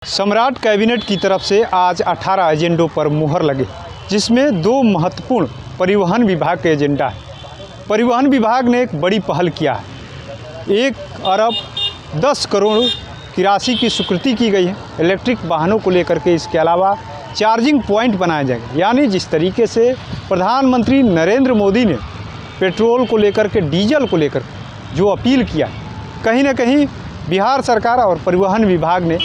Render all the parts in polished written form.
सम्राट कैबिनेट की तरफ से आज 18 एजेंडों पर मुहर लगे, जिसमें दो महत्वपूर्ण परिवहन विभाग के एजेंडा है। परिवहन विभाग ने एक बड़ी पहल किया है। 1 अरब 10 करोड़ की राशि की स्वीकृति की गई है इलेक्ट्रिक वाहनों को लेकर के। इसके अलावा चार्जिंग पॉइंट बनाए जाएंगे, यानी जिस तरीके से प्रधानमंत्री नरेंद्र मोदी ने पेट्रोल को लेकर के, डीजल को लेकर जो अपील किया, कहीं ना कहीं बिहार सरकार और परिवहन विभाग ने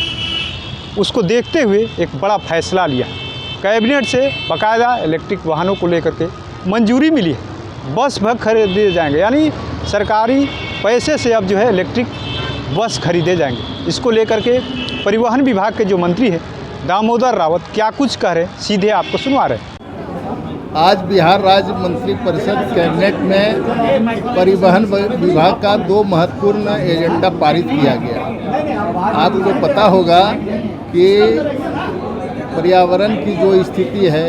उसको देखते हुए एक बड़ा फैसला लिया। कैबिनेट से बाकायदा इलेक्ट्रिक वाहनों को लेकर के मंजूरी मिली है। बस भर खरीदे जाएंगे, यानी सरकारी पैसे से अब जो है इलेक्ट्रिक बस खरीदे जाएंगे। इसको लेकर के परिवहन विभाग के जो मंत्री हैं दामोदर रावत क्या कुछ कह रहे हैं, सीधे आपको सुनवा रहे हैं। आज बिहार राज्य मंत्रिपरिषद कैबिनेट में परिवहन विभाग का 2 महत्वपूर्ण एजेंडा पारित किया गया। आपको पता होगा कि पर्यावरण की जो स्थिति है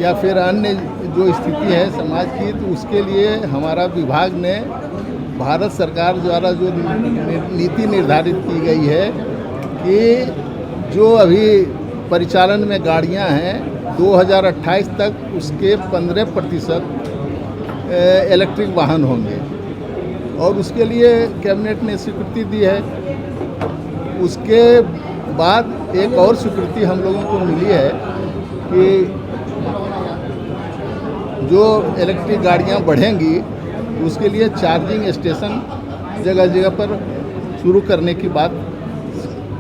या फिर अन्य जो स्थिति है समाज की, तो उसके लिए हमारा विभाग ने भारत सरकार द्वारा जो नीति निर्धारित की गई है कि जो अभी परिचालन में गाड़ियां हैं 2028 तक उसके 15% इलेक्ट्रिक वाहन होंगे, और उसके लिए कैबिनेट ने स्वीकृति दी है। उसके बाद एक और स्वीकृति हम लोगों को मिली है कि जो इलेक्ट्रिक गाड़ियां बढ़ेंगी उसके लिए चार्जिंग स्टेशन जगह जगह पर शुरू करने की बात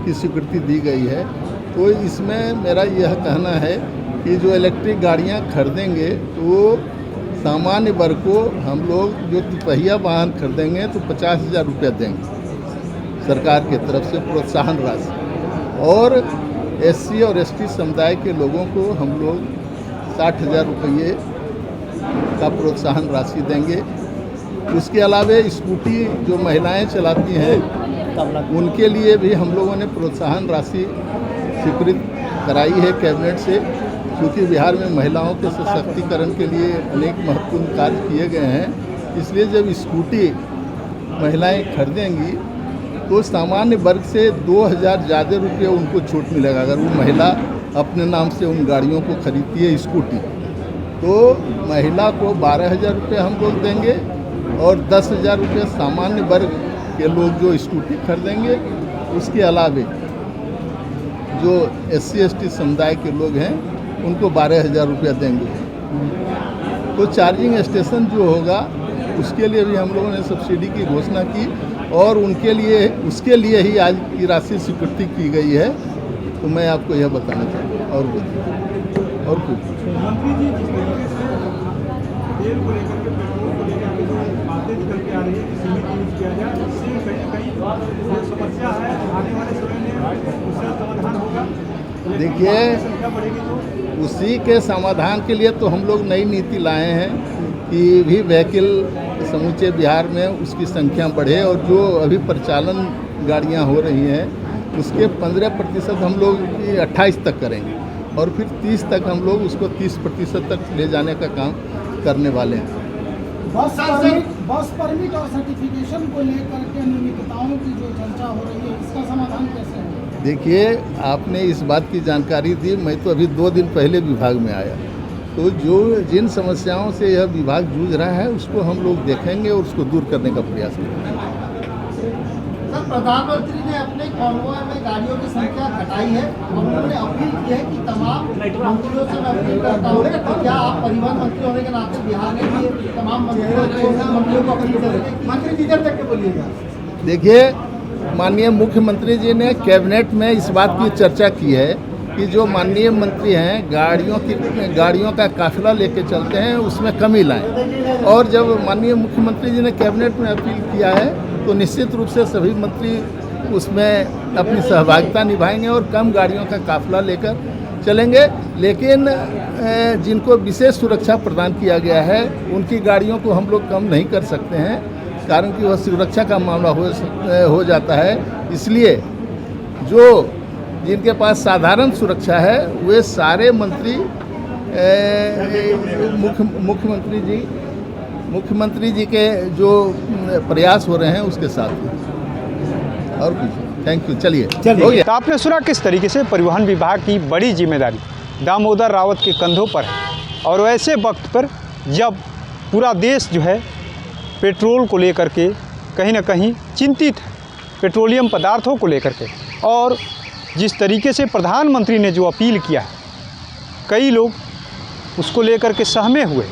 की स्वीकृति दी गई है। तो इसमें मेरा यह कहना है कि जो इलेक्ट्रिक गाड़ियां खरीदेंगे तो सामान्य वर्ग को हम लोग जो तिपहिया वाहन खरीदेंगे तो 50,000 रुपया देंगे सरकार की तरफ से प्रोत्साहन राशि, और SC और ST समुदाय के लोगों को हम लोग 60,000 रुपये का प्रोत्साहन राशि देंगे। उसके अलावा स्कूटी जो महिलाएं चलाती हैं उनके लिए भी हम लोगों ने प्रोत्साहन राशि स्वीकृत कराई है कैबिनेट से, क्योंकि बिहार में महिलाओं के सशक्तिकरण के लिए अनेक महत्वपूर्ण कार्य किए गए हैं। इसलिए जब स्कूटी महिलाएं खरीदेंगी तो सामान्य वर्ग से 2,000 ज़्यादा रुपये उनको छूट मिलेगा। अगर वो महिला अपने नाम से उन गाड़ियों को खरीदती है स्कूटी, तो महिला को 12,000 रुपये हम लोग देंगे, और 10,000 रुपये सामान्य वर्ग के लोग जो स्कूटी खरीदेंगे। उसके अलावे जो SC ST समुदाय के लोग हैं उनको 12,000 रुपया देंगे। तो चार्जिंग स्टेशन जो होगा उसके लिए भी हम लोगों ने सब्सिडी की घोषणा की, और उनके लिए उसके लिए ही आज की राशि स्वीकृति की गई है। तो मैं आपको यह बताना चाहूँगा। और कुछ मंत्री जी, जिस तरीके से तेल को लेकर के, पेट्रोल को लेकर के जो बातें निकल के आ रही है कि सीमित यूज किया जाए, इससे कहीं जो समस्या है आने वाले समय में उसका समाधान होगा। देखिए, संख्या बढ़ेगी तो उसी के समाधान के लिए तो हम लोग नई नीति लाए हैं कि भी व्हीकल समूचे बिहार में उसकी संख्या बढ़े, और जो अभी परिचालन गाड़ियां हो रही हैं उसके 15% हम लोग 28 तक करेंगे, और फिर 30 तक हम लोग उसको 30% तक ले जाने का काम करने वाले हैं। बस परमिट और सर्टिफिकेशन को लेकर के अनियमितताओं की जो चर्चा हो रही है, इसका समाधान कैसे है? देखिए, आपने इस बात की जानकारी दी। मैं तो अभी 2 दिन पहले विभाग में आया, तो जिन समस्याओं से यह विभाग जूझ रहा है उसको हम लोग देखेंगे और उसको दूर करने का प्रयास करेंगे। सर, प्रधानमंत्री ने अपने कॉन्वॉय में गाड़ियों की संख्या घटाई है, और उन्होंने अपील की है कि तमाम मंत्रियों से मैं अपील करता हूँ तो क्या आप परिवहन मंत्री होने के नाते बिहार में भी तमाम मंत्रियों को अपील करेंगे? मंत्री जी जब तक के बोलिएगा। देखिए, माननीय मुख्यमंत्री जी ने कैबिनेट में इस बात की चर्चा की है कि जो माननीय मंत्री हैं गाड़ियों का काफिला लेके चलते हैं उसमें कमी लाएं, और जब माननीय मुख्यमंत्री जी ने कैबिनेट में अपील किया है तो निश्चित रूप से सभी मंत्री उसमें अपनी सहभागिता निभाएंगे और कम गाड़ियों का काफिला लेकर चलेंगे। लेकिन जिनको विशेष सुरक्षा प्रदान किया गया है उनकी गाड़ियों को हम लोग कम नहीं कर सकते हैं, कारण कि वह सुरक्षा का मामला हो जाता है। इसलिए जो जिनके पास साधारण सुरक्षा है वे सारे मंत्री मुख्यमंत्री जी के जो प्रयास हो रहे हैं उसके साथ। और कुछ थैंक यू, चलिए हो गया। तो आपने सुना किस तरीके से परिवहन विभाग की बड़ी जिम्मेदारी दामोदर रावत के कंधों पर है, और वैसे वक्त पर जब पूरा देश जो है पेट्रोल को लेकर के कहीं ना कहीं चिंतित है, पेट्रोलियम पदार्थों को लेकर के, और जिस तरीके से प्रधानमंत्री ने जो अपील किया है, कई लोग उसको लेकर के सहमे हुए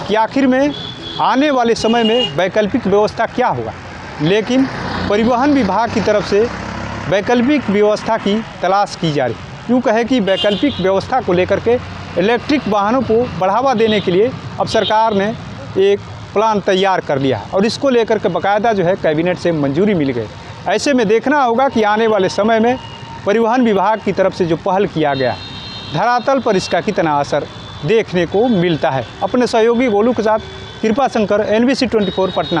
कि आखिर में आने वाले समय में वैकल्पिक व्यवस्था क्या होगा। लेकिन परिवहन विभाग की तरफ से वैकल्पिक व्यवस्था की तलाश की जा रही। यूँ कहे कि वैकल्पिक व्यवस्था को लेकर के इलेक्ट्रिक वाहनों को बढ़ावा देने के लिए अब सरकार ने एक प्लान तैयार कर लिया है, और इसको लेकर के बाकायदा जो है कैबिनेट से मंजूरी मिल गई। ऐसे में देखना होगा कि आने वाले समय में परिवहन विभाग की तरफ से जो पहल किया गया धरातल पर इसका कितना असर देखने को मिलता है। अपने सहयोगी गोलू के साथ कृपा शंकर, NBC 24 पटना।